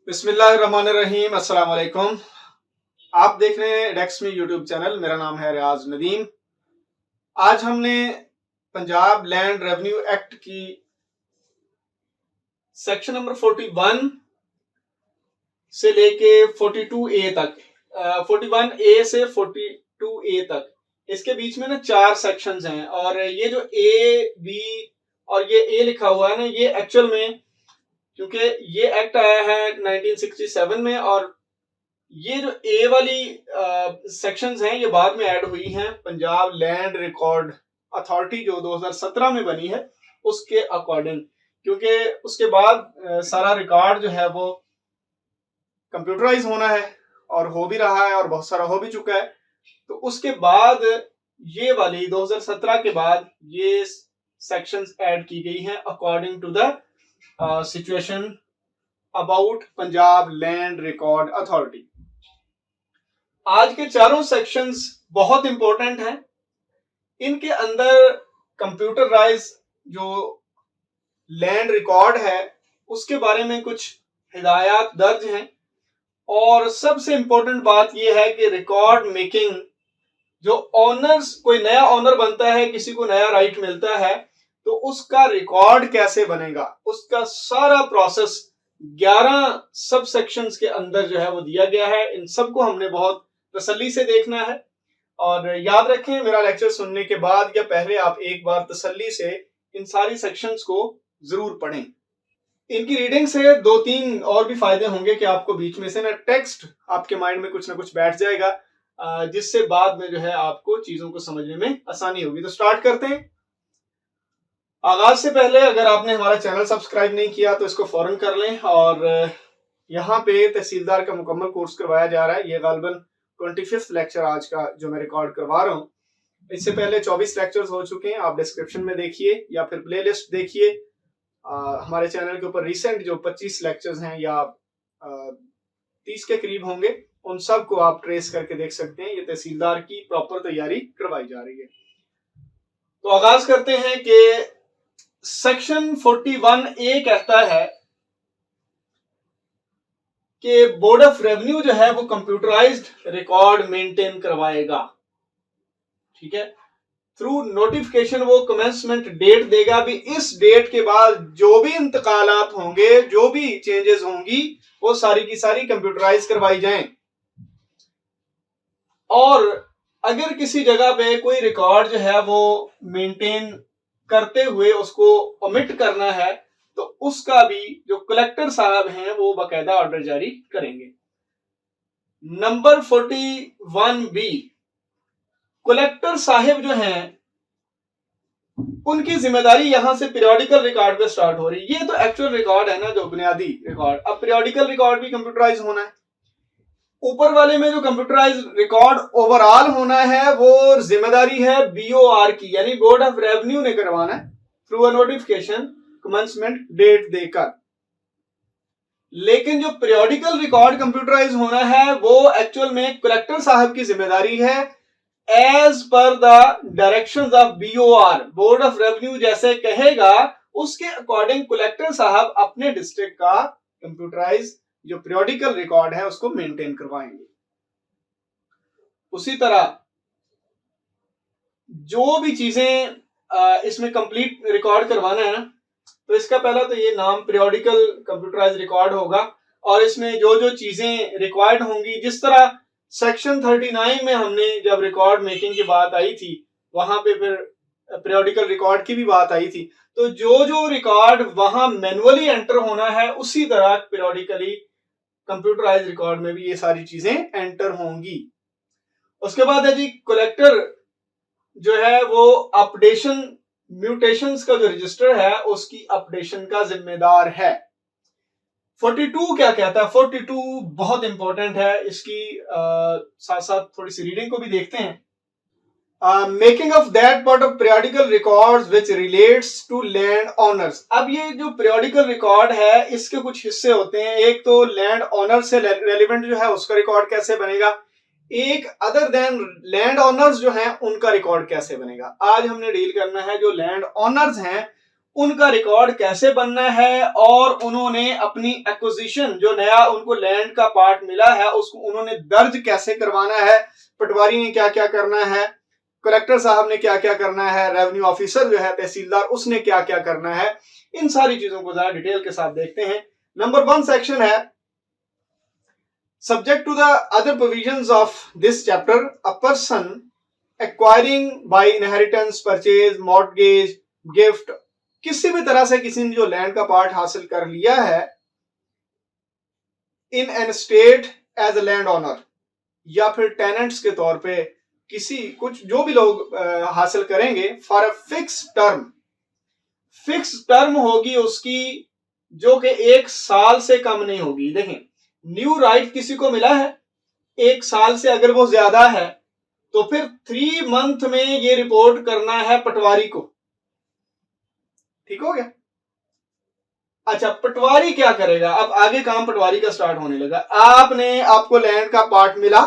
बिस्मिल्लाहिर्रहमानिर्रहीम। अस्सलाम वालेकुम। आप देख रहे हैं डेक्स में यूट्यूब चैनल। मेरा नाम है रियाज नदीम। आज हमने पंजाब लैंड रेवेन्यू एक्ट की सेक्शन नंबर 41 से लेके 42A तक, 41A से 42A तक, इसके बीच में ना 4 सेक्शंस हैं। और ये जो ए बी और ये ए लिखा हुआ है ना, ये एक्चुअल में क्योंकि ये एक्ट आया है 1967 में, और ये जो ए वाली सेक्शंस हैं ये बाद में ऐड हुई हैं पंजाब लैंड रिकॉर्ड अथॉरिटी जो 2017 में बनी है उसके अकॉर्डिंग, क्योंकि उसके बाद सारा रिकॉर्ड जो है वो कंप्यूटराइज होना है और हो भी रहा है और बहुत सारा हो भी चुका है। तो उसके बाद ये वाली 2017 के बाद ये सेक्शंस ऐड की गई हैं according to the situation about Punjab land record authority. आज के चारों सेक्शंस बहुत इंपॉर्टेंट हैं। इनके अंदर कंप्यूटराइज जो लैंड रिकॉर्ड है उसके बारे में कुछ हिदायत दर्ज हैं, और सबसे इंपॉर्टेंट बात यह है कि रिकॉर्ड मेकिंग जो ऑनर्स, कोई नया ऑनर बनता है, किसी को नया राइट मिलता है, तो उसका रिकॉर्ड कैसे बनेगा, उसका सारा प्रोसेस 11 सब सेक्शंस के अंदर जो है वो दिया गया है। इन सबको हमने बहुत तसल्ली से देखना है, और याद रखें मेरा लेक्चर सुनने के बाद या पहले आप एक बार तसल्ली से इन सारी सेक्शंस को जरूर पढ़ें। इनकी रीडिंग से 2-3 और भी फायदे होंगे कि आपको बीच में से ना टेक्स्ट आपके माइंड में कुछ ना कुछ बैठ जाएगा, जिससे बाद में जो है आपको चीजों को समझने में आसानी होगी। तो स्टार्ट करते हैं। आगाज से पहले अगर आपने हमारा चैनल सब्सक्राइब नहीं किया तो इसको फौरन कर लें, और यहाँ पे तहसीलदार का मुकम्मल कोर्स करवाया जा रहा है। ये गालबन 25th लेक्चर आज का जो मैं रिकॉर्ड करवा रहा हूँ। इससे पहले 24 लेक्चर्स हो चुके हैं, आप डिस्क्रिप्शन में देखिए या फिर प्ले लिस्ट देखिए। हमारे चैनल के ऊपर रिसेंट जो 25 लेक्चर्स हैं या 30 के करीब होंगे, उन सब को आप ट्रेस करके देख सकते हैं। ये तहसीलदार की प्रॉपर तैयारी करवाई जा रही है। तो आगाज करते हैं कि सेक्शन 41A कहता है कि बोर्ड ऑफ रेवेन्यू जो है वो कंप्यूटराइज्ड रिकॉर्ड मेंटेन करवाएगा। ठीक है, थ्रू नोटिफिकेशन वो कमेंसमेंट डेट देगा भी, इस डेट के बाद जो भी इंतकालात होंगे, जो भी चेंजेस होंगी, वो सारी की सारी कंप्यूटराइज करवाई जाएं। और अगर किसी जगह पे कोई रिकॉर्ड जो है वो मेंटेन करते हुए उसको ओमिट करना है, तो उसका भी जो कलेक्टर साहब हैं वो बाकायदा ऑर्डर जारी करेंगे। नंबर 41B, कलेक्टर साहब जो हैं उनकी जिम्मेदारी यहां से पीरियोडिकल रिकॉर्ड पे स्टार्ट हो रही है। ये तो एक्चुअल रिकॉर्ड है ना, जो बुनियादी रिकॉर्ड। अब पीरियोडिकल रिकॉर्ड भी कंप्यूटराइज होना है। ऊपर वाले में जो कंप्यूटराइज रिकॉर्ड ओवरऑल होना है वो जिम्मेदारी है BOR की, यानी बोर्ड ऑफ रेवेन्यू ने करवाना है through a notification commencement date देकर। लेकिन जो पीरियोडिकल रिकॉर्ड कंप्यूटराइज होना है वो एक्चुअल में कलेक्टर साहब की जिम्मेदारी है, as per the directions of BOR। Board of revenue जैसे कहेगा उसके अकॉर्डिंग कलेक्टर साहब अपने डिस्ट्रिक्ट का कंप्यूटराइज जो पीरियोडिकल रिकॉर्ड है उसको मेंटेन करवाएंगे। उसी तरह जो भी चीजें इसमें कंप्लीट रिकॉर्ड करवाना है ना, तो इसका पहला तो ये नाम पीरियोडिकल कंप्यूटराइज रिकॉर्ड होगा, और इसमें जो जो चीजें रिक्वायर्ड होंगी, जिस तरह सेक्शन 39 में हमने जब रिकॉर्ड मेकिंग की बात आई थी, वहां पे फिर पीरियोडिकल रिकॉर्ड की भी बात आई थी। तो जो जो रिकॉर्ड वहां मैनुअली एंटर होना है, उसी तरह पीरियोडिकली कंप्यूटराइज रिकॉर्ड में भी ये सारी चीजें एंटर होंगी। उसके बाद है जी, कलेक्टर जो है वो अपडेशन म्यूटेशंस का जो रजिस्टर है उसकी अपडेशन का जिम्मेदार है। 42 क्या कहता है? 42 बहुत इंपॉर्टेंट है। इसकी साथ साथ थोड़ी सी रीडिंग को भी देखते हैं। Making of that part of periodical records which relates to land owners. अब ये जो पीरियोडिकल रिकॉर्ड है इसके कुछ हिस्से होते हैं। एक तो लैंड ऑनर से रेलिवेंट जो है उसका रिकॉर्ड कैसे बनेगा, एक अदर देन लैंड ऑनर्स जो हैं उनका रिकॉर्ड कैसे बनेगा। आज हमने डील करना है जो लैंड ऑनर्स हैं उनका रिकॉर्ड कैसे बनना है, और उन्होंने अपनी एक्विजिशन जो नया उनको लैंड का पार्ट मिला है उसको उन्होंने दर्ज कैसे करवाना है, पटवारी ने क्या क्या करना है, कलेक्टर साहब ने क्या क्या करना है, रेवेन्यू ऑफिसर जो है तहसीलदार उसने क्या क्या करना है, इन सारी चीजों को ज्यादा डिटेल के साथ देखते हैं। नंबर 1 सेक्शन है subject to the other provisions of this chapter, a person acquiring by inheritance, purchase, mortgage, gift, किसी भी तरह से किसी ने जो लैंड का पार्ट हासिल कर लिया है in an estate as a land owner, या फिर टेनेंट्स के तौर पे किसी कुछ जो भी लोग हासिल करेंगे for a fix term, fix term होगी उसकी जो कि 1 साल से कम नहीं होगी। देखें, न्यू राइट किसी को मिला है 1 साल से अगर वो ज्यादा है तो फिर 3 मंथ में ये रिपोर्ट करना है पटवारी को। ठीक हो गया। अच्छा, पटवारी क्या करेगा, अब आगे काम पटवारी का स्टार्ट होने लगा। आपको लैंड का पार्ट मिला,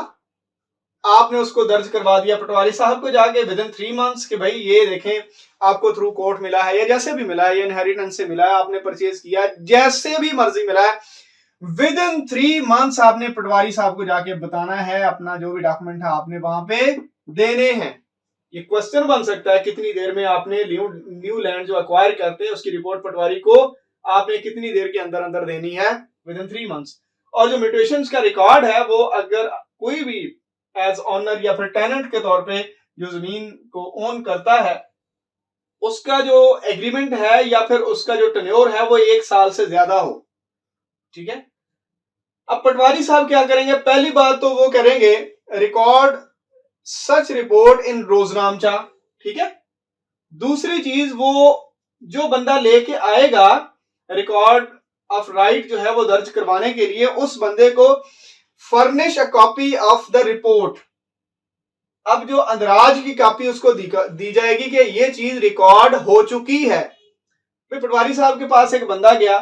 आपने उसको दर्ज करवा दिया पटवारी साहब को जाके विद इन 3 मंथ्स कि भाई ये देखें आपको थ्रू कोर्ट मिला है या जैसे भी मिला है, या इनहेरिटेंस से मिला है, आपने परचेज किया, जैसे भी मर्जी मिला है, विद इन 3 मंथ्स आपने पटवारी साहब को जाके बताना है, अपना जो भी डॉक्यूमेंट है आपने वहां पे देने हैं। ये क्वेश्चन बन सकता है कितनी देर में आपने न्यू लैंड जो अक्वायर करते हैं उसकी रिपोर्ट पटवारी को आपने कितनी देर के अंदर अंदर देनी है, विद इन 3 मंथ्स। और जो म्यूटेशंस का रिकॉर्ड है वो अगर कोई भी एज ऑनर या फिर टेनेंट के तौर पे जो जमीन को ओन करता है उसका जो एग्रीमेंट है या फिर उसका जो टेन्योर है वो 1 साल से ज्यादा हो। ठीक है। अब पटवारी साहब क्या करेंगे, पहली बात तो वो करेंगे रिकॉर्ड सच रिपोर्ट इन रोजनामचा। ठीक है। दूसरी चीज, वो जो बंदा लेके आएगा रिकॉर्ड ऑफ राइट जो है वो दर्ज करवाने के लिए, उस बंदे को furnish a copy of the report. अब जो अंदराज की कॉपी उसको दी जाएगी कि ये चीज रिकॉर्ड हो चुकी है। भाई पटवारी साहब के पास एक बंदा गया,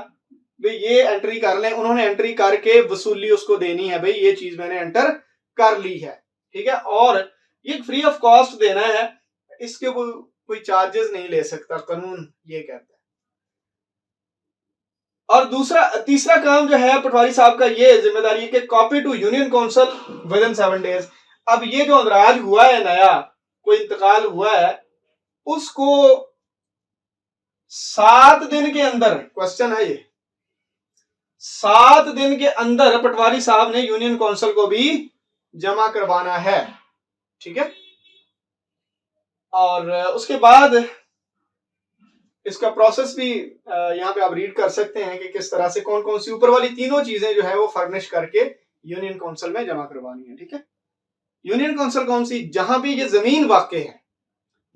भाई ये एंट्री कर लें, उन्होंने एंट्री करके वसूली उसको देनी है, भाई ये चीज मैंने एंटर कर ली है। ठीक है। और ये फ्री ऑफ कॉस्ट देना है, इसके कोई चार्जेस नहीं ले सकता, कानून ये कहता है। और तीसरा काम जो है पटवारी साहब का ये जिम्मेदारी कि copy to union council within 7 days. अब ये जो अंदराज हुआ है, नया कोई इंतकाल हुआ है, उसको 7 दिन के अंदर, क्वेश्चन है ये, 7 दिन के अंदर पटवारी साहब ने यूनियन काउंसिल को भी जमा करवाना है। ठीक है। और उसके बाद इसका प्रोसेस भी यहाँ पे आप रीड कर सकते हैं कि किस तरह से कौन कौन सी ऊपर वाली तीनों चीजें जो है वो फर्निश करके यूनियन काउंसिल में जमा करवानी है। ठीक है। यूनियन काउंसिल कौन सी, जहां भी ये जमीन वाक़ है,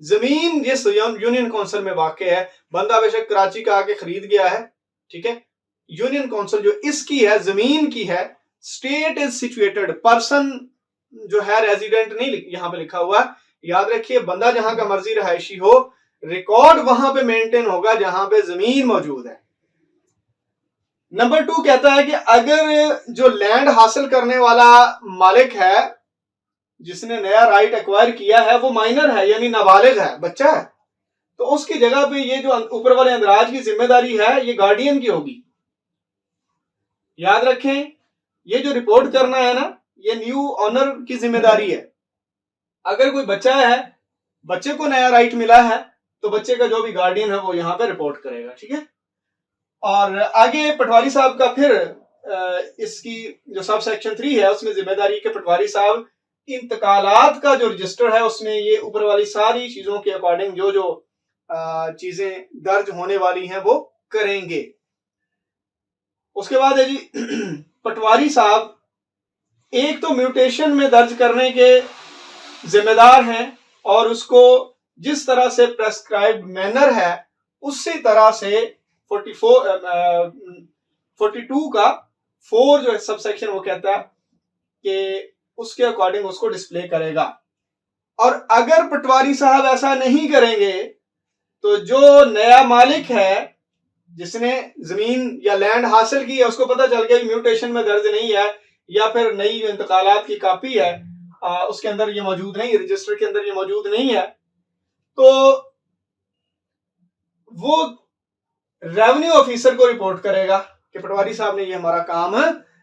जमीन जिस यूनियन काउंसिल में वाक़ है, बंदा बेशक कराची का आके खरीद गया है, ठीक है, यूनियन काउंसिल जो इसकी है, जमीन की है, स्टेट इज सिचुएटेड, पर्सन जो है रेजिडेंट नहीं यहां पे लिखा हुआ, याद रखिए बंदा जहां का मर्जी रहायशी हो, रिकॉर्ड वहां पे मेंटेन होगा जहां पे जमीन मौजूद है। नंबर 2 कहता है कि अगर जो लैंड हासिल करने वाला मालिक है जिसने नया राइट एक्वायर किया है वो माइनर है, यानी नाबालिग है, बच्चा है, तो उसकी जगह पे ये जो ऊपर वाले अंदराज की जिम्मेदारी है ये गार्डियन की होगी। याद रखें ये जो रिपोर्ट करना है ना, ये न्यू ऑनर की जिम्मेदारी है। अगर कोई बच्चा है, बच्चे को नया राइट मिला है, तो बच्चे का जो भी गार्डियन है वो यहाँ पे रिपोर्ट करेगा। ठीक है। और आगे पटवारी साहब का फिर इसकी जो सब सेक्शन 3 है उसमें जिम्मेदारी के पटवारी साहब इंतकालात का जो रजिस्टर है उसमें ये ऊपर वाली सारी चीजों के अकॉर्डिंग जो जो चीजें दर्ज होने वाली हैं वो करेंगे। उसके बाद है जी पटवारी साहब एक तो म्यूटेशन में दर्ज करने के जिम्मेदार हैं और उसको जिस तरह से प्रेस्क्राइब्ड मैनर है उसी तरह से 42 का 4 जो सब सेक्शन वो कहता है कि उसके अकॉर्डिंग उसको डिस्प्ले करेगा। और अगर पटवारी साहब ऐसा नहीं करेंगे तो जो नया मालिक है जिसने जमीन या लैंड हासिल की है उसको पता चल गया म्यूटेशन में दर्ज नहीं है या फिर नई इंतकालात की कॉपी है उसके अंदर ये मौजूद नहीं, रजिस्टर के अंदर ये मौजूद नहीं है, तो वो रेवेन्यू ऑफिसर को रिपोर्ट करेगा कि पटवारी साहब ने ये हमारा काम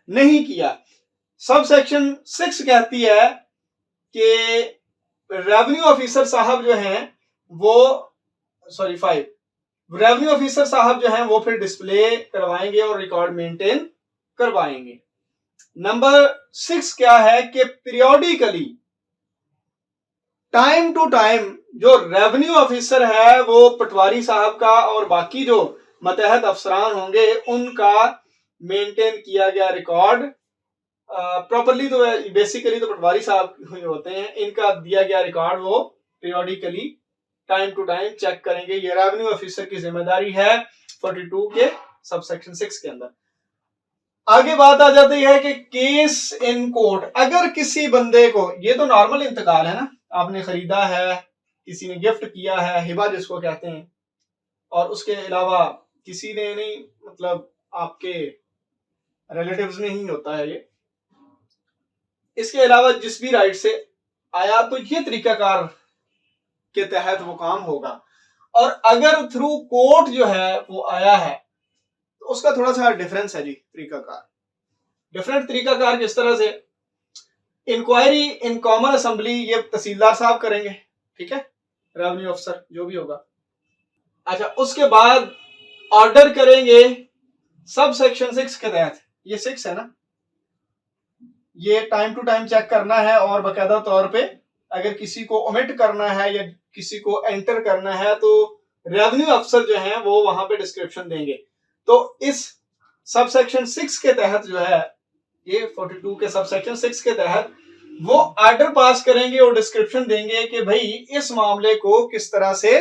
नहीं किया। सब सेक्शन 6 कहती है कि रेवेन्यू ऑफिसर साहब जो हैं वो 5 रेवेन्यू ऑफिसर साहब जो हैं वो फिर डिस्प्ले करवाएंगे और रिकॉर्ड मेंटेन करवाएंगे। नंबर 6 क्या है कि पीरियोडिकली टाइम टू टाइम जो रेवेन्यू ऑफिसर है वो पटवारी साहब का और बाकी जो मतहत अफसरान होंगे उनका मेंटेन किया गया रिकॉर्ड प्रॉपरली, तो बेसिकली तो पटवारी साहब होते हैं, इनका दिया गया रिकॉर्ड वो periodically time to time check करेंगे। ये रेवेन्यू ऑफिसर की जिम्मेदारी है 42 के सबसेक्शन 6 के अंदर। आगे बात आ जाती है कि केस इन कोर्ट, अगर किसी बंदे को, ये तो नॉर्मल इंतकाल है ना, आपने खरीदा है, किसी ने गिफ्ट किया है, हिबा जिसको कहते हैं, और उसके अलावा किसी ने नहीं, मतलब आपके रिलेटिव्स में ही होता है ये, इसके अलावा जिस भी राइट से आया तो ये तरीकाकार के तहत वो काम होगा। और अगर थ्रू कोर्ट जो है वो आया है तो उसका थोड़ा सा डिफरेंस है जी, तरीकाकार डिफरेंट तरीकाकार किस तरह से, इंक्वायरी इन कॉमन असेंबली ये तहसीलदार साहब करेंगे, ठीक है, रेवेन्यू अफसर जो भी होगा। अच्छा, उसके बाद ऑर्डर करेंगे सब सेक्शन 6 के तहत, ये 6 है ना, ये टाइम टू टाइम चेक करना है और बाकायदा तौर पे अगर किसी को ओमिट करना है या किसी को एंटर करना है तो रेवेन्यू अफसर जो हैं वो वहां पे डिस्क्रिप्शन देंगे। तो इस सब सेक्शन 6 के तहत जो है, ये 42 के सब सेक्शन 6 के तहत वो ऑर्डर पास करेंगे और डिस्क्रिप्शन देंगे कि भाई इस मामले को किस तरह से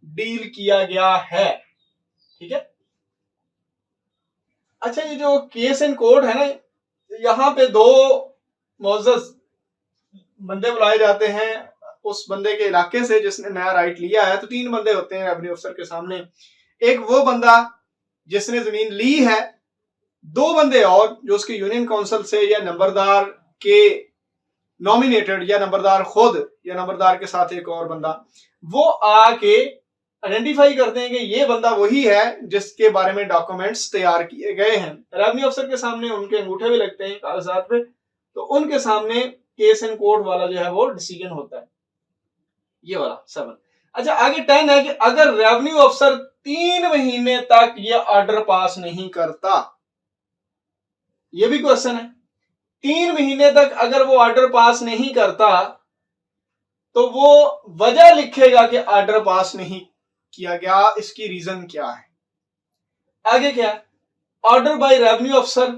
डील किया गया है, ठीक है। अच्छा, ये जो केस इन कोर्ट है ना, यहाँ पे 2 मोअज़्ज़ज़ बंदे बुलाए जाते हैं उस बंदे के इलाके से जिसने नया राइट लिया है। तो 3 बंदे होते हैं रेवेन्यू अफसर के सामने, एक वो बंदा जिसने जमीन ली है, 2 बंदे और जो उसके यूनियन काउंसिल से या नंबरदार के नॉमिनेटेड या नंबरदार खुद या नंबरदार के साथ एक और बंदा, वो आके आइडेंटिफाई करते हैं कि ये बंदा वही है जिसके बारे में डॉक्यूमेंट्स तैयार किए गए हैं। रेवेन्यू अफसर के सामने उनके अंगूठे भी लगते हैं कागजात पे, तो उनके सामने केस इन कोर्ट वाला जो है वो डिसीजन होता है, ये वाला 7। अच्छा, आगे 10 है कि अगर रेवेन्यू अफसर 3 महीने तक ये ऑर्डर पास नहीं करता, ये भी क्वेश्चन है, 3 महीने तक अगर वो ऑर्डर पास नहीं करता तो वो वजह लिखेगा कि ऑर्डर पास नहीं किया गया, इसकी रीजन क्या है। आगे क्या, ऑर्डर बाय रेवेन्यू अफसर,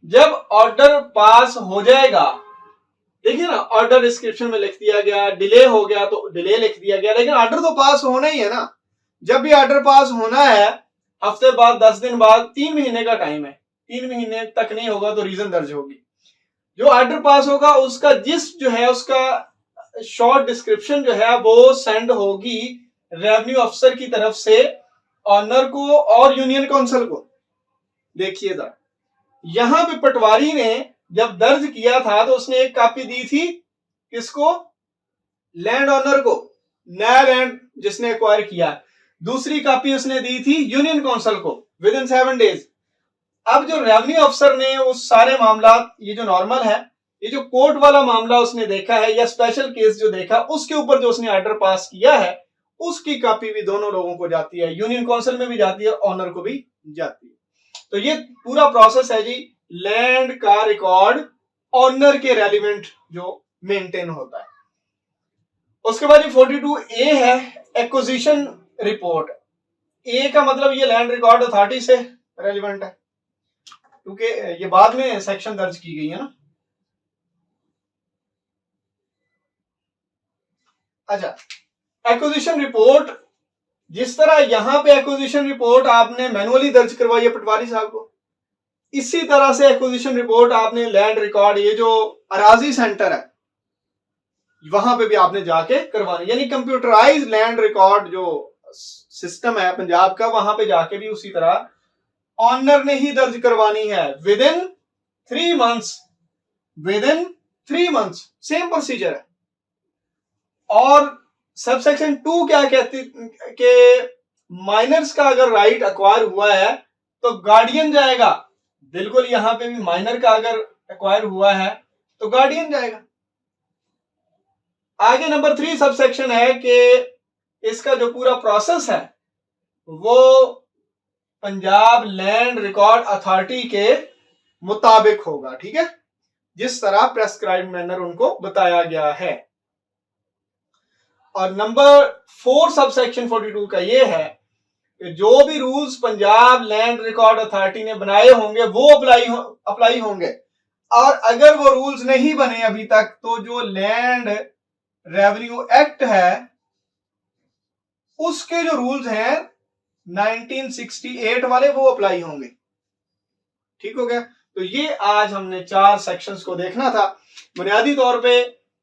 जब ऑर्डर पास हो जाएगा, देखिए ना, ऑर्डर डिस्क्रिप्शन में लिख दिया गया, डिले हो गया तो डिले लिख दिया गया, लेकिन ऑर्डर तो पास होना ही है ना। जब भी ऑर्डर पास होना है, हफ्ते बाद, 10 दिन बाद, 3 महीने का टाइम है, 3 महीने तक नहीं होगा तो रीजन दर्ज होगी। जो ऑर्डर पास होगा उसका जिस जो है उसका शॉर्ट डिस्क्रिप्शन जो है वो सेंड होगी रेवेन्यू अफसर की तरफ से ऑनर को और यूनियन काउंसिल को। देखिए जरा, यहां पे पटवारी ने जब दर्ज किया था तो उसने एक कॉपी दी थी किसको, लैंड ऑनर को, नया लैंड जिसने एक्वायर किया, दूसरी कॉपी उसने दी थी यूनियन काउंसिल को विद इन 7 डेज। अब जो रेवेन्यू अफसर ने उस सारे मामला, ये जो नॉर्मल है, ये जो कोर्ट वाला मामला उसने देखा है या स्पेशल केस जो देखा, उसके ऊपर जो उसने ऑर्डर पास किया है उसकी कॉपी भी दोनों लोगों को जाती है, यूनियन काउंसिल में भी जाती है, ऑनर को भी जाती है। तो ये पूरा प्रोसेस है जी, लैंड का रिकॉर्ड ऑनर के रेलिवेंट जो मेंटेन होता है। उसके बाद 42A है एक्विजिशन रिपोर्ट। ए का मतलब ये लैंड रिकॉर्ड अथॉरिटी से रेलिवेंट है क्योंकि ये बाद में सेक्शन दर्ज की गई है ना। अच्छा, एक्विजिशन रिपोर्ट, जिस तरह यहां पे एक्विजिशन रिपोर्ट आपने मैनुअली दर्ज करवाई है पटवारी साहब को, इसी तरह से एक्विजिशन रिपोर्ट आपने लैंड रिकॉर्ड, ये जो अराजी सेंटर है वहां पे भी आपने जाके करवानी, यानी कंप्यूटराइज लैंड रिकॉर्ड जो सिस्टम है पंजाब का, वहां पे जाके भी उसी तरह ऑनर ने ही दर्ज करवानी है with in 3 months, with in 3 months, same procedure है। और सबसेक्शन 2 क्या कहती कि माइनर्स का अगर राइट एक्वायर हुआ है तो गार्डियन जाएगा, बिल्कुल यहां पे भी माइनर का अगर एक्वायर हुआ है तो गार्डियन जाएगा। आगे नंबर 3 सबसेक्शन है कि इसका जो पूरा प्रोसेस है वो पंजाब लैंड रिकॉर्ड अथॉरिटी के मुताबिक होगा, ठीक है, जिस तरह प्रेस्क्राइब मैनर उनको बताया गया है। और नंबर 4 सबसेक्शन 42 का ये है कि जो भी rules Punjab land record authority ने बनाए होंगे वो अप्लाई होंगे, और अगर वो रूल्स नहीं बने अभी तक तो जो लैंड रेवेन्यू एक्ट है उसके जो रूल्स हैं 1968 वाले वो अप्लाई होंगे। ठीक हो गया। तो ये आज हमने 4 सेक्शंस को देखना था। बुनियादी तौर पे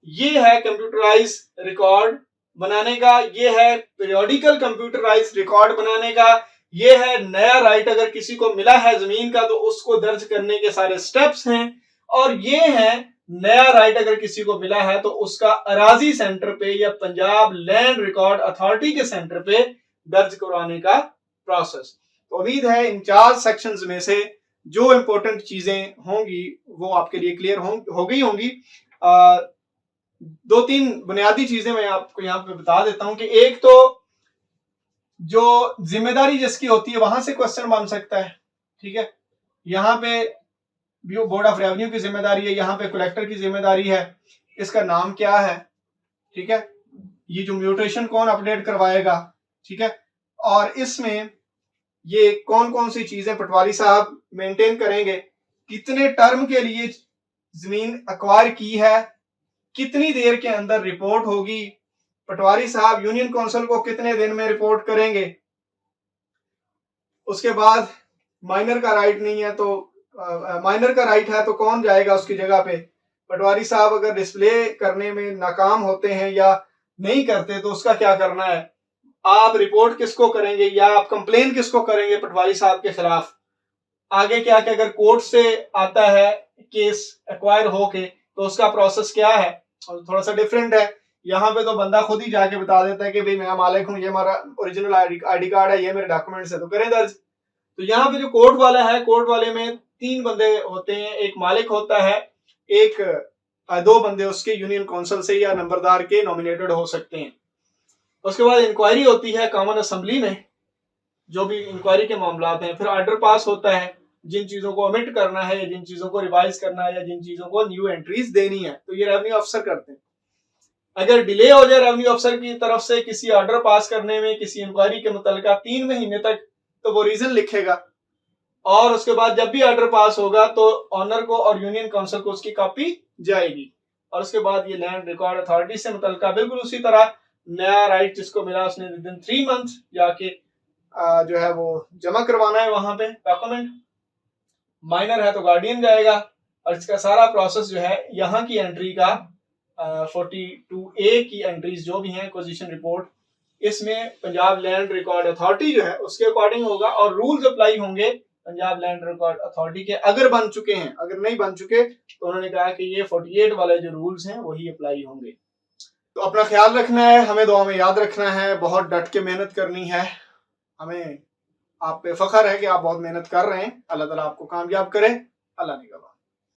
ये है कंप्यूटराइज रिकॉर्ड बनाने का, ये है पीरियोडिकल कंप्यूटराइज रिकॉर्ड बनाने का, ये है नया राइट अगर किसी को मिला है जमीन का तो उसको दर्ज करने के सारे स्टेप्स हैं, और ये है नया राइट अगर किसी को मिला है तो उसका अराजी सेंटर पे या पंजाब लैंड रिकॉर्ड अथॉरिटी के सेंटर पे दर्ज करवाने का प्रोसेस। तो उम्मीद है इन 4 सेक्शंस में से जो इंपॉर्टेंट चीजें होंगी वो आपके लिए क्लियर हो गई होंगी। 2-3 बुनियादी चीजें मैं आपको यहाँ पे बता देता हूं कि एक तो जो जिम्मेदारी जिसकी होती है वहां से क्वेश्चन बन सकता है, ठीक है, यहाँ पे बोर्ड ऑफ रेवेन्यू की जिम्मेदारी है, यहाँ पे कलेक्टर की जिम्मेदारी है, इसका नाम क्या है, ठीक है, ये जो म्यूटेशन कौन अपडेट करवाएगा, ठीक है, और इसमें ये कौन कौन सी चीजें पटवारी साहब मेंटेन करेंगे, कितने टर्म के लिए जमीन अक्वायर की है, कितनी देर के अंदर रिपोर्ट होगी, पटवारी साहब यूनियन काउंसिल को कितने दिन में रिपोर्ट करेंगे, उसके बाद माइनर का राइट नहीं है तो माइनर का राइट है तो कौन जाएगा उसकी जगह पे, पटवारी साहब अगर डिस्प्ले करने में नाकाम होते हैं या नहीं करते तो उसका क्या करना है, आप रिपोर्ट किसको करेंगे या आप कंप्लेन किसको करेंगे पटवारी साहब के खिलाफ, आगे क्या क्या अगर कोर्ट से आता है केस एक्वायर होके तो उसका प्रोसेस क्या है, और थोड़ा सा डिफरेंट है, यहाँ पे तो बंदा खुद ही जाके बता देता है कि भाई मैं मालिक हूँ, ये हमारा ओरिजिनल आईडी कार्ड है, ये मेरे डॉक्यूमेंट्स है तो करें दर्ज। तो यहाँ पे जो कोर्ट वाला है, कोर्ट वाले में 3 बंदे होते हैं, एक मालिक होता है, एक 2 बंदे उसके यूनियन काउंसिल से या नंबरदार के नॉमिनेटेड हो सकते हैं। उसके बाद इंक्वायरी होती है कॉमन असेंबली में, जो भी इंक्वायरी के मामला हैं, फिर ऑर्डर पास होता है जिन चीजों को ओमिट करना है या जिन चीजों को रिवाइज करना है या जिन चीजों को न्यू एंट्रीज देनी है तो ये रेवेन्यू अफसर करते हैं। अगर डिले हो जाए रेवेन्यू अफसर की तरफ से किसी ऑर्डर पास करने में किसी इंक्वायरी के मुतल्लिका 3 महीने तक, तो वो रीजन लिखेगा, और उसके बाद जब भी ऑर्डर पास होगा तो ऑनर को और यूनियन काउंसिल को उसकी कॉपी जाएगी, और उसके बाद ये लैंड रिकॉर्ड अथॉरिटी से मुतल्लिका बिल्कुल उसी तरह नया राइट जिसको मिला उसने विद इन 3 मंथ जाके जो है वो जमा करवाना है वहां पे डॉक्यूमेंट, माइनर है तो गार्डियन जाएगा, और इसका सारा प्रोसेस जो है यहाँ की एंट्री का 42A की एंट्रीज जो भी हैं एक्विजिशन रिपोर्ट, इसमें पंजाब लैंड रिकॉर्ड अथॉरिटी जो है उसके अकॉर्डिंग होगा, और रूल्स अप्लाई होंगे पंजाब लैंड रिकॉर्ड अथॉरिटी के अगर बन चुके हैं, अगर नहीं बन चुके तो उन्होंने कहा कि ये 48 वाले जो रूल्स हैं वही अप्लाई होंगे। तो अपना ख्याल रखना है, हमें दुआ में याद रखना है, बहुत डट के मेहनत करनी है, हमें आप पे फख्र है कि आप बहुत मेहनत कर रहे हैं, अल्लाह ताला आपको कामयाब करे, अल्लाह ने कहा।